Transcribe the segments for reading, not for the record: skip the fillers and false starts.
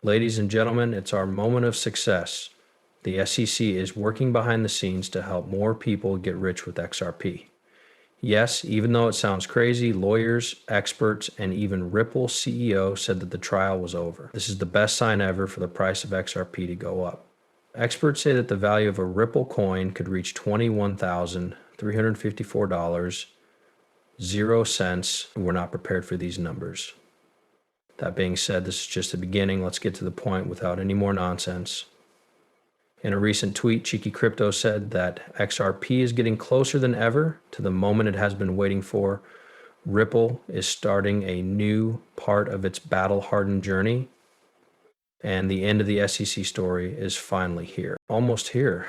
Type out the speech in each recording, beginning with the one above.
Ladies and gentlemen, it's our moment of success. The SEC is working behind the scenes to help more people get rich with XRP. Yes, even though it sounds crazy, lawyers, experts, and even Ripple CEO said that the trial was over. This is the best sign ever for the price of XRP to go up. Experts say that the value of a Ripple coin could reach $21,354.00. We're not prepared for these numbers. That being said, this is just the beginning. Let's get to the point without any more nonsense. In a recent tweet, Cheeky Crypto said that XRP is getting closer than ever to the moment it has been waiting for. Ripple is starting a new part of its battle-hardened journey, and the end of the SEC story is finally here. Almost here.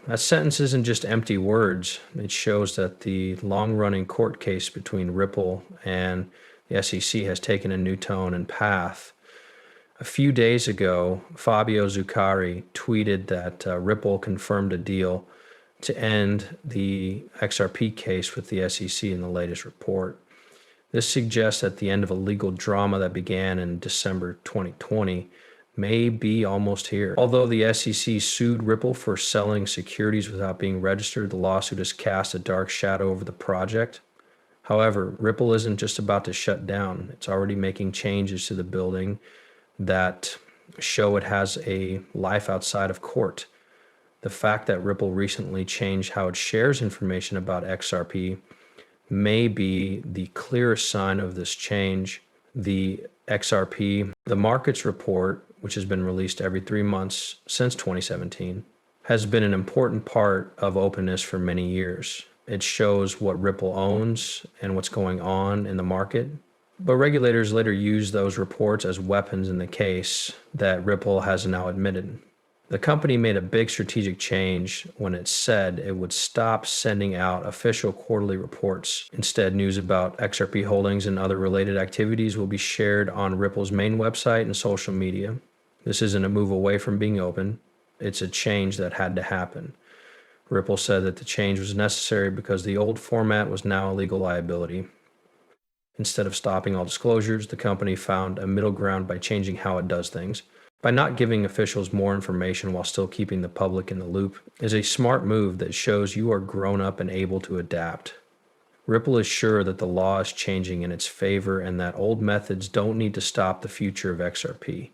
That sentence isn't just empty words. It shows that the long-running court case between Ripple and the SEC has taken a new tone and path. A few days ago, Fabio Zuccari tweeted that Ripple confirmed a deal to end the XRP case with the SEC in the latest report. This suggests that the end of a legal drama that began in December 2020 may be almost here. Although the SEC sued Ripple for selling securities without being registered, the lawsuit has cast a dark shadow over the project. However, Ripple isn't just about to shut down. It's already making changes to the building that show it has a life outside of court. The fact that Ripple recently changed how it shares information about XRP may be the clearest sign of this change. The XRP, the markets report, which has been released every 3 months since 2017, has been an important part of openness for many years. It shows what Ripple owns and what's going on in the market. But regulators later used those reports as weapons in the case that Ripple has now admitted. The company made a big strategic change when it said it would stop sending out official quarterly reports. Instead, news about XRP holdings and other related activities will be shared on Ripple's main website and social media. This isn't a move away from being open. It's a change that had to happen. Ripple said that the change was necessary because the old format was now a legal liability. Instead of stopping all disclosures, the company found a middle ground by changing how it does things. By not giving officials more information while still keeping the public in the loop is a smart move that shows you are grown up and able to adapt. Ripple is sure that the law is changing in its favor and that old methods don't need to stop the future of XRP.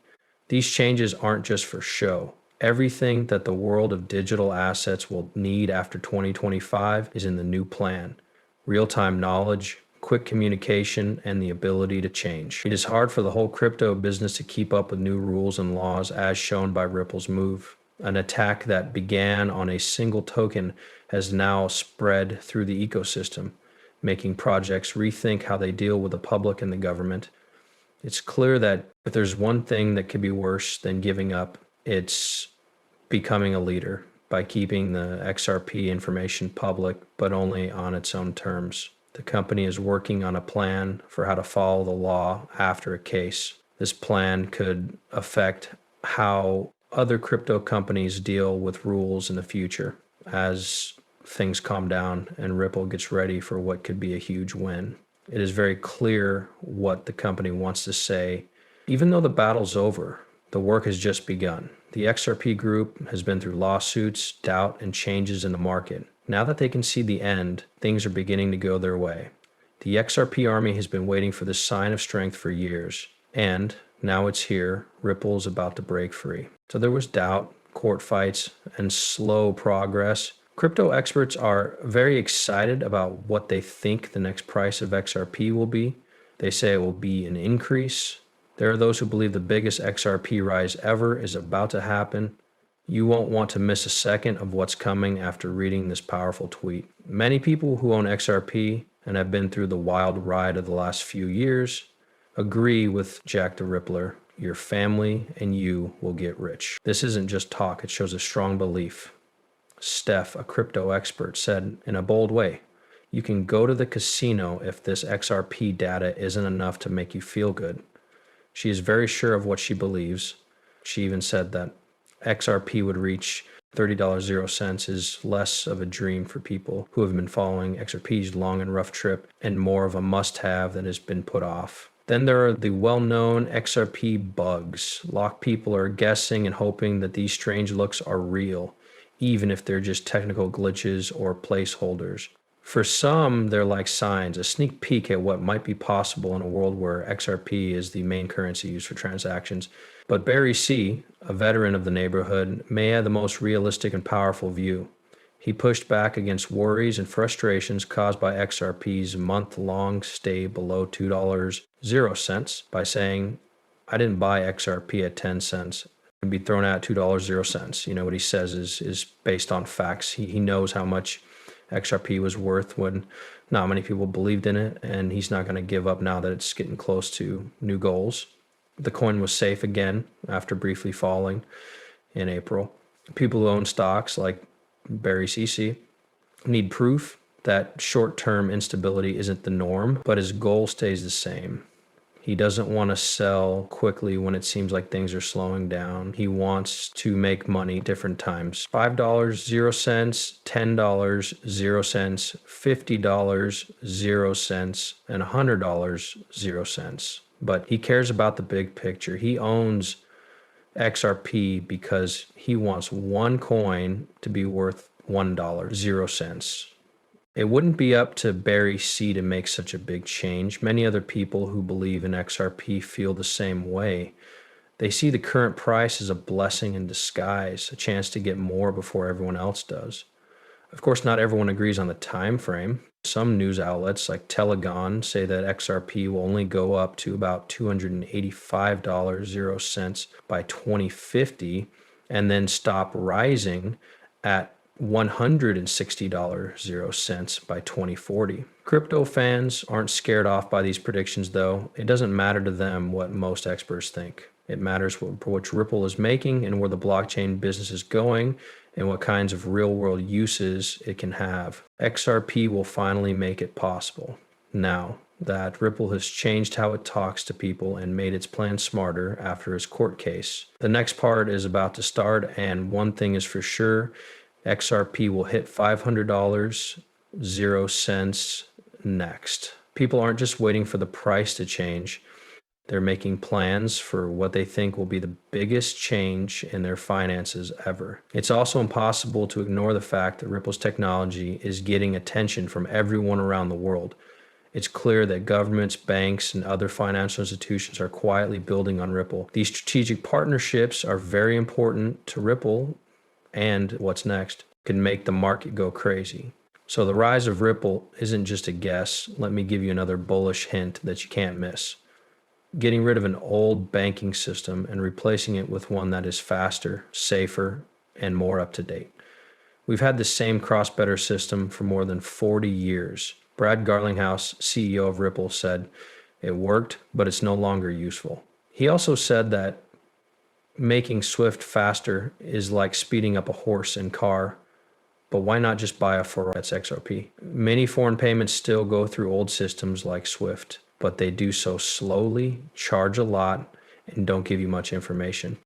These changes aren't just for show. Everything that the world of digital assets will need after 2025 is in the new plan. Real-time knowledge, quick communication, and the ability to change. It is hard for the whole crypto business to keep up with new rules and laws as shown by Ripple's move. An attack that began on a single token has now spread through the ecosystem, making projects rethink how they deal with the public and the government. It's clear that if there's one thing that could be worse than giving up, it's becoming a leader by keeping the XRP information public, but only on its own terms. The company is working on a plan for how to follow the law after a case. This plan could affect how other crypto companies deal with rules in the future as things calm down and Ripple gets ready for what could be a huge win. It is very clear what the company wants to say. Even though the battle's over, the work has just begun. The XRP group has been through lawsuits, doubt, and changes in the market. Now that they can see the end, things are beginning to go their way. The XRP army has been waiting for this sign of strength for years, and now it's here. Ripple is about to break free. So there was doubt, court fights, and slow progress. Crypto experts are very excited about what they think the next price of XRP will be. They say it will be an increase. There are those who believe the biggest XRP rise ever is about to happen. You won't want to miss a second of what's coming after reading this powerful tweet. Many people who own XRP and have been through the wild ride of the last few years agree with Jack the Rippler. Your family and you will get rich. This isn't just talk, it shows a strong belief. Steph, a crypto expert, said in a bold way, "You can go to the casino if this XRP data isn't enough to make you feel good." She is very sure of what she believes. She even said that XRP would reach $30.00 is less of a dream for people who have been following XRP's long and rough trip and more of a must-have that has been put off. Then there are the well-known XRP bugs. A lot of people are guessing and hoping that these strange looks are real, even if they're just technical glitches or placeholders. For some, they're like signs, a sneak peek at what might be possible in a world where XRP is the main currency used for transactions. But Barry C., a veteran of the neighborhood, may have the most realistic and powerful view. He pushed back against worries and frustrations caused by XRP's month-long stay below $2.00 by saying, I didn't buy XRP at 10 cents. It'd be thrown out $2.00. You know, what he says is based on facts. He knows how much XRP was worth when not many people believed in it, and he's not going to give up now that it's getting close to new goals. The coin was safe again after briefly falling in April. People who own stocks like Barry CC need proof that short-term instability isn't the norm, but his goal stays the same. He doesn't want to sell quickly when it seems like things are slowing down. He wants to make money different times. $5, 0 cents, $10, 0 cents, $50, 0 cents, and $100, 0 cents. But he cares about the big picture. He owns XRP because he wants one coin to be worth $1, 0 cents. It wouldn't be up to Barry C to make such a big change. Many other people who believe in XRP feel the same way. They see the current price as a blessing in disguise, a chance to get more before everyone else does. Of course, not everyone agrees on the time frame. Some news outlets like Telegon say that XRP will only go up to about $285, 0 cents by 2050 and then stop rising at $160, 0 cents by 2040. Crypto fans aren't scared off by these predictions, though. It doesn't matter to them what most experts think. It matters for which Ripple is making and where the blockchain business is going and what kinds of real-world uses it can have. XRP will finally make it possible. Now that Ripple has changed how it talks to people and made its plan smarter after his court case. The next part is about to start, and one thing is for sure, XRP will hit $500, 0 cents next. People aren't just waiting for the price to change. They're making plans for what they think will be the biggest change in their finances ever. It's also impossible to ignore the fact that Ripple's technology is getting attention from everyone around the world. It's clear that governments, banks, and other financial institutions are quietly building on Ripple. These strategic partnerships are very important to Ripple, and what's next can make the market go crazy. So the rise of Ripple isn't just a guess. Let me give you another bullish hint that you can't miss. Getting rid of an old banking system and replacing it with one that is faster, safer, and more up to date. We've had the same cross-better system for more than 40 years. Brad Garlinghouse, CEO of Ripple, said, "It worked, but it's no longer useful." He also said that making Swift faster is like speeding up a horse and car, but why not just buy a Ferrari? That's XRP. Many foreign payments still go through old systems like Swift, but they do so slowly, charge a lot, and don't give you much information.